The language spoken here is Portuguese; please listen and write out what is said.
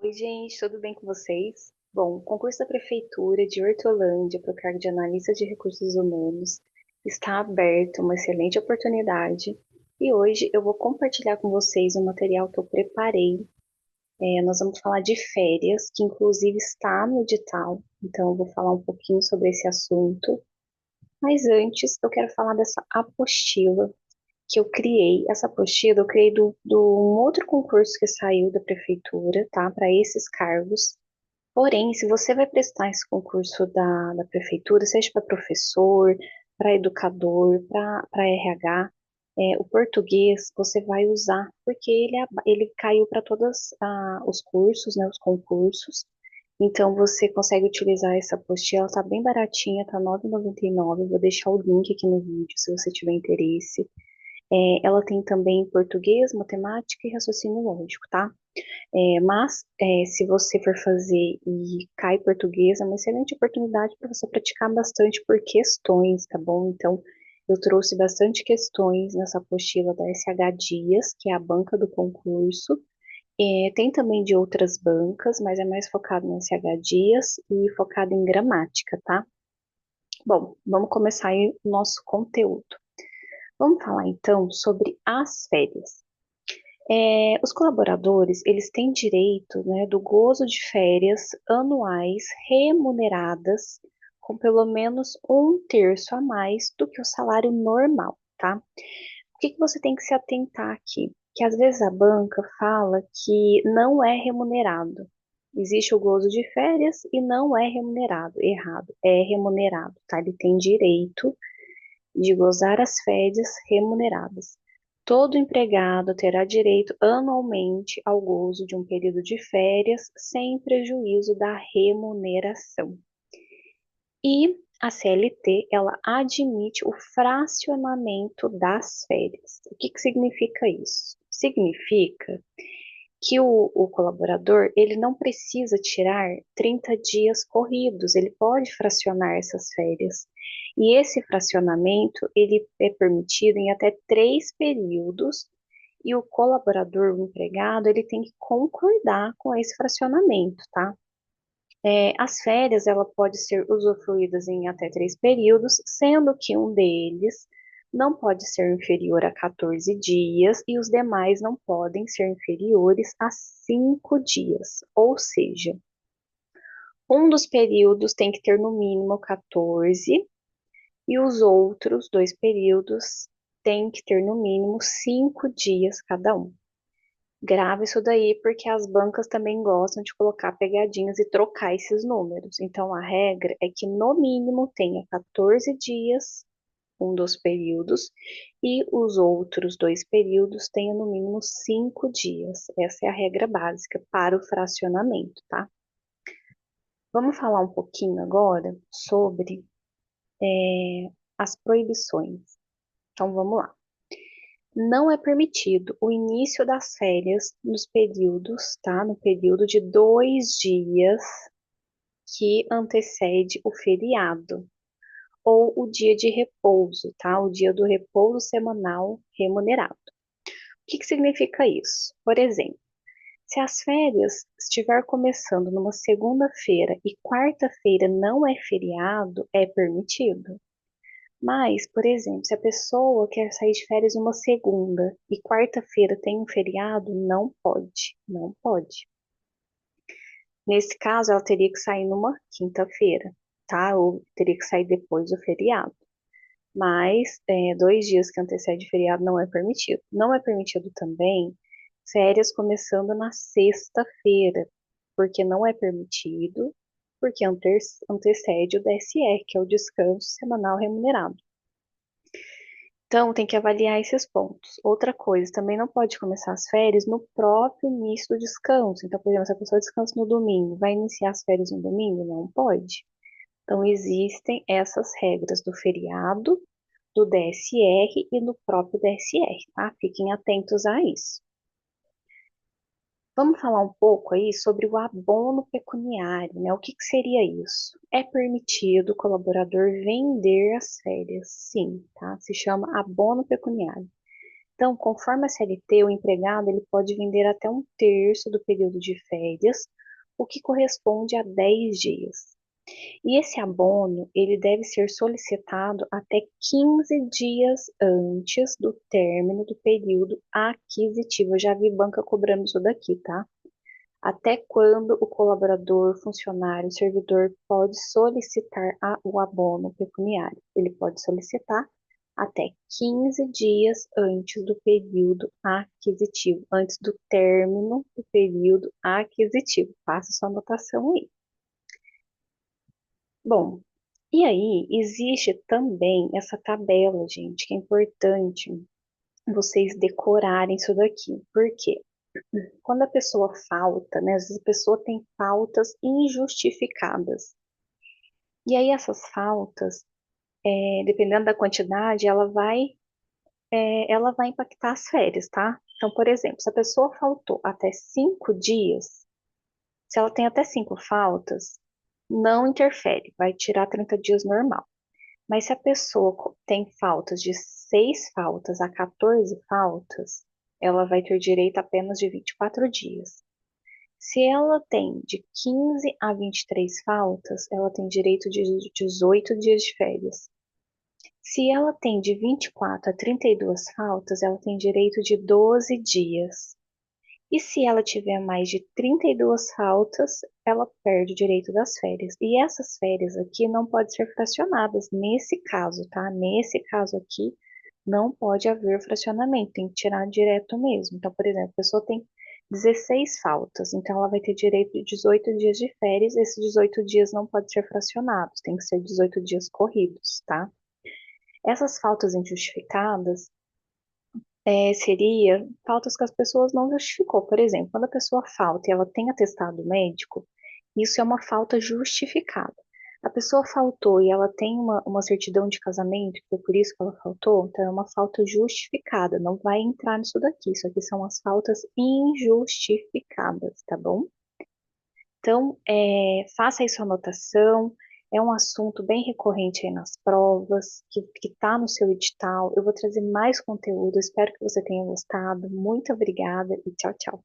Oi, gente, tudo bem com vocês? Bom, o concurso da Prefeitura de Hortolândia para o cargo de analista de recursos humanos está aberto, uma excelente oportunidade. E hoje eu vou compartilhar com vocês um material que eu preparei. Nós vamos falar de férias, que inclusive está no edital, então eu vou falar um pouquinho sobre esse assunto. Mas antes, eu quero falar dessa apostila que eu criei. Essa apostila eu criei do um outro concurso que saiu da Prefeitura, tá? Para esses cargos. Porém, se você vai prestar esse concurso da prefeitura, seja para professor, para educador, para RH, o português você vai usar, porque ele caiu para todos os cursos, né, os concursos. Então você consegue utilizar essa apostila, ela está bem baratinha, tá R$ 9,99. Vou deixar o link aqui no vídeo se você tiver interesse. Ela tem também português, matemática e raciocínio lógico, tá? Se você for fazer e cai português, é uma excelente oportunidade para você praticar bastante por questões, tá bom? Então, eu trouxe bastante questões nessa apostila da SH Dias, que é a banca do concurso. Tem também de outras bancas, mas é mais focado no SH Dias e focado em gramática, tá? Bom, vamos começar aí o nosso conteúdo. Vamos falar então sobre as férias. Os colaboradores, eles têm direito, né, do gozo de férias anuais remuneradas com pelo menos um terço a mais do que o salário normal, tá? O que que você tem que se atentar aqui? Que às vezes a banca fala que não é remunerado. Existe o gozo de férias e não é remunerado. Errado, é remunerado, tá? Ele tem direito de gozar as férias remuneradas. Todo empregado terá direito anualmente ao gozo de um período de férias sem prejuízo da remuneração. E a CLT, ela admite o fracionamento das férias. O que que significa isso? Significa que o colaborador ele não precisa tirar 30 dias corridos, ele pode fracionar essas férias. E esse fracionamento ele é permitido em até 3 períodos e o colaborador, o empregado, ele tem que concordar com esse fracionamento, tá? As férias, ela pode ser usufruídas em até 3 períodos, sendo que um deles não pode ser inferior a 14 dias e os demais não podem ser inferiores a 5 dias. Ou seja, um dos períodos tem que ter no mínimo 14 e os outros 2 períodos têm que ter no mínimo 5 dias cada um. Grava isso daí porque as bancas também gostam de colocar pegadinhas e trocar esses números. Então a regra é que no mínimo tenha 14 dias um dos períodos e os outros 2 períodos tenham no mínimo 5 dias. Essa é a regra básica para o fracionamento, tá? Vamos falar um pouquinho agora sobre as proibições. Então vamos lá. Não é permitido o início das férias nos períodos, tá? No período de 2 dias que antecede o feriado ou o dia de repouso, tá? O dia do repouso semanal remunerado. O que que significa isso? Por exemplo, se as férias estiver começando numa segunda-feira e quarta-feira não é feriado, é permitido. Mas, por exemplo, se a pessoa quer sair de férias numa segunda e quarta-feira tem um feriado, não pode, não pode. Nesse caso, ela teria que sair numa quinta-feira, tá? Ou teria que sair depois do feriado. Mas 2 dias que antecede o feriado não é permitido. Não é permitido também férias começando na sexta-feira, porque não é permitido, porque antecede o DSR, que é o descanso semanal remunerado. Então, tem que avaliar esses pontos. Outra coisa, também não pode começar as férias no próprio início do descanso. Então, por exemplo, se a pessoa descansa no domingo, vai iniciar as férias no domingo? Não pode. Então, existem essas regras do feriado, do DSR e do próprio DSR, tá? Fiquem atentos a isso. Vamos falar um pouco aí sobre o abono pecuniário, né? O que que seria isso? É permitido o colaborador vender as férias, sim, tá? Se chama abono pecuniário. Então, conforme a CLT, o empregado ele pode vender até um terço do período de férias, o que corresponde a 10 dias. E esse abono, ele deve ser solicitado até 15 dias antes do término do período aquisitivo. Eu já vi banca cobrando isso daqui, tá? Até quando o colaborador, funcionário, servidor pode solicitar o abono pecuniário? Ele pode solicitar até 15 dias antes do período aquisitivo, antes do término do período aquisitivo. Faça sua anotação aí. Bom, e aí existe também essa tabela, gente, que é importante vocês decorarem isso daqui. Por quê? Quando a pessoa falta, né? Às vezes a pessoa tem faltas injustificadas. E aí essas faltas, dependendo da quantidade, ela vai impactar as férias, tá? Então, por exemplo, se a pessoa faltou até 5 dias, se ela tem até 5 faltas, não interfere, vai tirar 30 dias normal. Mas se a pessoa tem faltas de 6 faltas a 14 faltas, ela vai ter direito apenas de 24 dias. Se ela tem de 15 a 23 faltas, ela tem direito de 18 dias de férias. Se ela tem de 24 a 32 faltas, ela tem direito de 12 dias. E se ela tiver mais de 32 faltas, ela perde o direito das férias. E essas férias aqui não podem ser fracionadas nesse caso, tá? Nesse caso aqui, não pode haver fracionamento, tem que tirar direto mesmo. Então, por exemplo, a pessoa tem 16 faltas, então ela vai ter direito de 18 dias de férias, esses 18 dias não podem ser fracionados, tem que ser 18 dias corridos, tá? Essas faltas injustificadas seria faltas que as pessoas não justificou. Por exemplo, quando a pessoa falta e ela tem atestado médico, isso é uma falta justificada. A pessoa faltou e ela tem uma certidão de casamento, que foi por isso que ela faltou, então é uma falta justificada, não vai entrar nisso daqui. Isso aqui são as faltas injustificadas, tá bom? Então, faça aí sua anotação. É um assunto bem recorrente aí nas provas, que está no seu edital. Eu vou trazer mais conteúdo. Espero que você tenha gostado. Muito obrigada e tchau, tchau.